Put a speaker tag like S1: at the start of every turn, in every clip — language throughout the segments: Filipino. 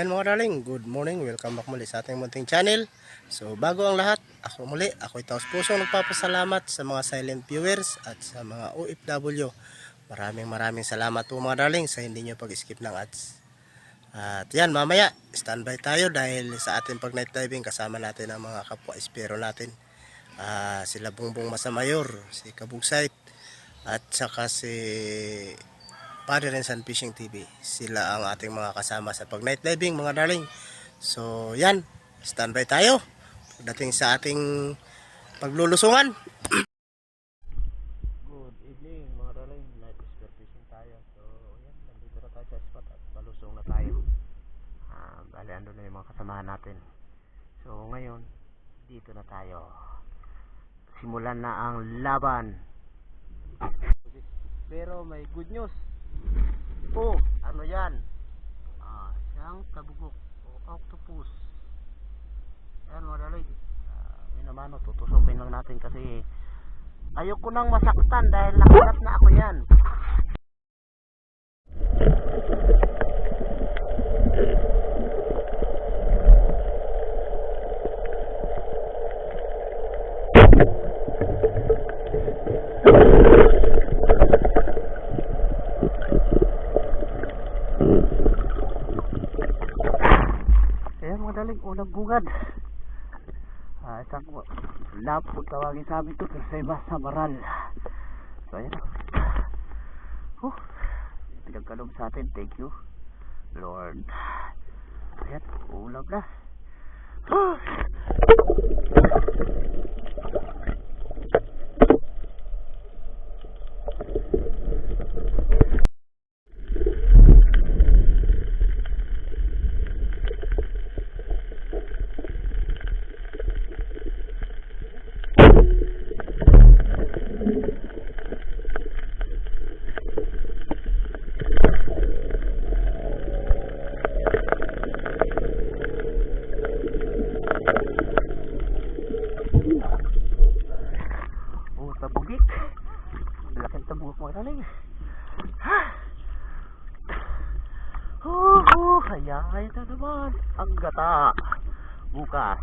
S1: yan mga darling, good morning, welcome back muli sa ating munting channel. So bago ang lahat, ako'y taos pusong nagpapasalamat sa mga silent viewers at sa mga OFW. Maraming salamat po mga darling sa hindi nyo pag-skip ng ads. At yan, mamaya standby tayo dahil sa ating pag night diving kasama natin ang mga kapwa espero natin. Sila Bongbong Masamayor, si Kabugsait at saka si Father and Son Fishing TV. Sila ang ating mga kasama sa pag night diving mga darling. So yan, standby tayo pagdating sa ating paglulusungan. Good evening mga darling, night spear fishing tayo. So yan, nandito na tayo sa spot at palusong na tayo. Bali ando na yung mga kasamahan natin. So ngayon, dito na tayo. Simulan na ang laban. Pero may good news. Ano yan? Siyang tabugok o octopus. Ayan mga darling. Yun naman, tutusukin lang natin kasi ayoko nang masaktan dahil nakagat na ako yan. Unang bungad. Isang lapot tawagin sa amin ito kasi basa maral. So ayan. Pinagkalom sa atin. Thank you Lord. Ayan, ulam na. Tabugik. Laking tabugik mo rin. Kaya ito naman ang gata bukas.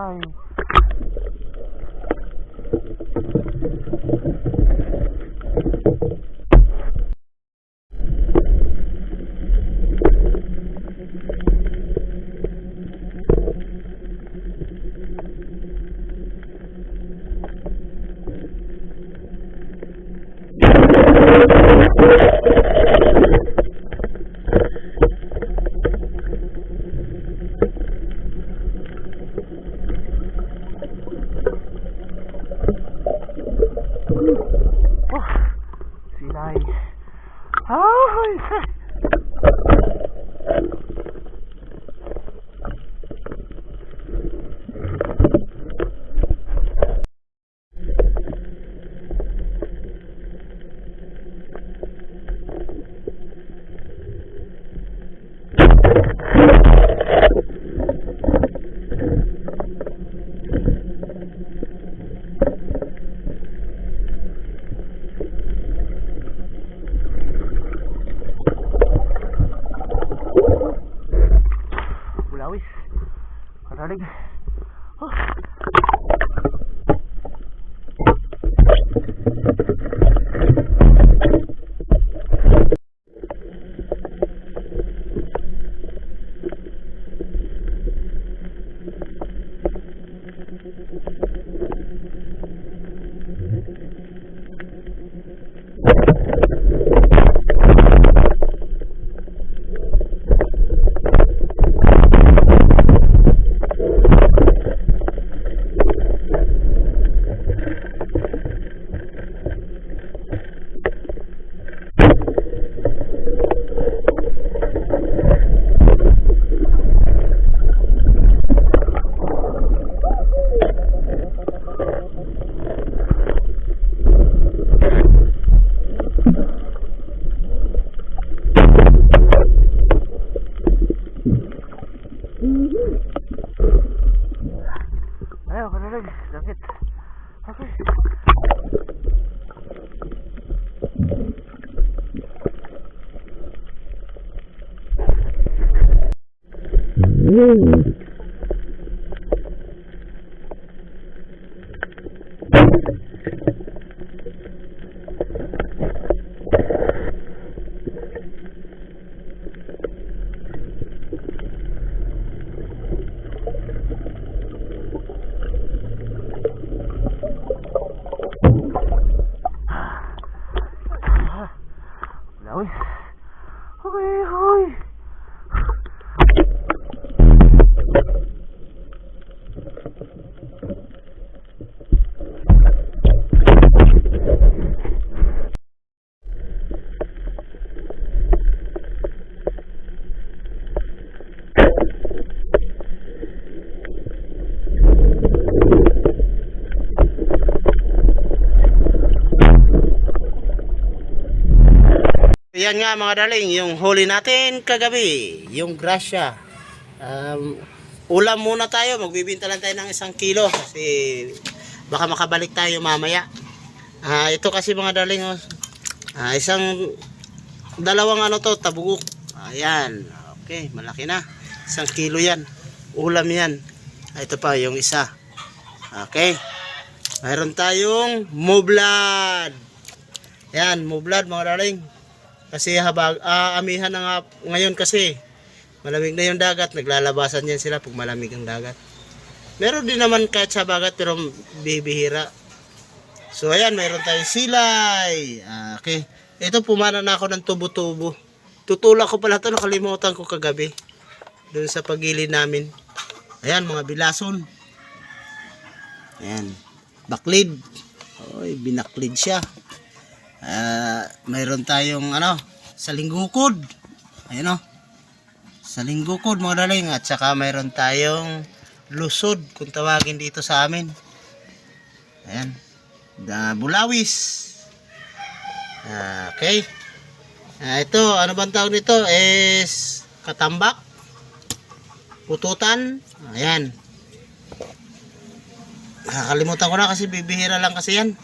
S1: Ay. Sinay. Ay! Bulawis. Karalig. Oh. Ayo, karalig. Sakit. Okay. Bulawis. Okay, hoy. Yan nga mga darling, yung huli natin kagabi, yung grasya. Ulam muna tayo, magbibinta lang tayo ng 1 kilo kasi baka makabalik tayo mamaya. Ito kasi mga darling, dalawang ano to, tabugok. Ayan, okay, malaki na. 1 kilo yan, ulam yan. Ito pa yung isa. Okay, mayroon tayong moblad. Yan, moblad mga darling. Kasi amihan na nga ngayon kasi malamig na yung dagat, naglalabasan yan sila pag malamig ang dagat. Meron din naman kahit sa bagat pero bibihira. So ayan, mayroon tayong silay. Okay, ito pumana na ako ng tubo-tubo. Tutulak ko pala ito, nakalimutan ko kagabi doon sa pagilid namin. Ayan, mga bilason. Ayan, baklid. Oy, binaklid siya. Mayroon tayong salinggukod. Ayun o, salinggukod mga darling. At saka mayroon tayong lusod kung tawagin dito sa amin. Ayan, bulawis. Okay. Ito, ano bang tawag nito? Is katambak, pututan. Ayan, nakakalimutan ko na kasi bibihira lang kasi yan.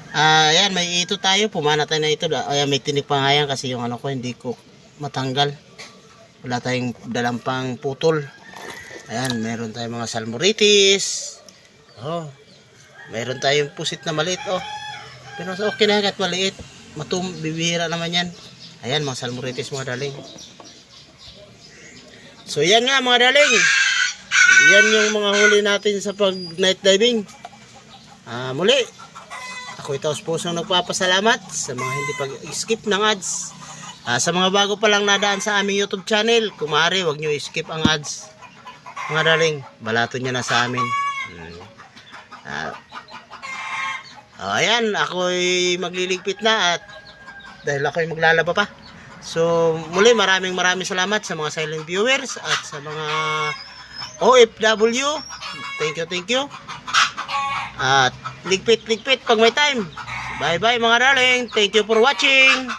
S1: Ayan, may ito tayo, pumana tayo na ito. Ayan, may tinik pa nga yan kasi yung ano ko hindi ko matanggal. Wala tayong dalang pang putol. Ayan, meron tayong mga salmoritis. Oh, meron tayong pusit na maliit, oh. Pero okay na kahit maliit. Bibihira naman yan. Ayan, mga salmoritis mga darling. So, yan nga mga darling. Yan yung mga huli natin sa pag night diving. Muli, ako itaos pusong nagpapasalamat sa mga hindi pag-skip ng ads. Sa mga bago pa lang nadaan sa aming YouTube channel, kung maaari, huwag nyo i-skip ang ads. Mga darling, balato nyo na sa amin. Ayan, ako'y magliligpit na at dahil ako'y maglalaba pa. So, muli maraming salamat sa mga silent viewers at sa mga OFW. Thank you. At ligpit pag may time. Bye mga darling. Thank you for watching.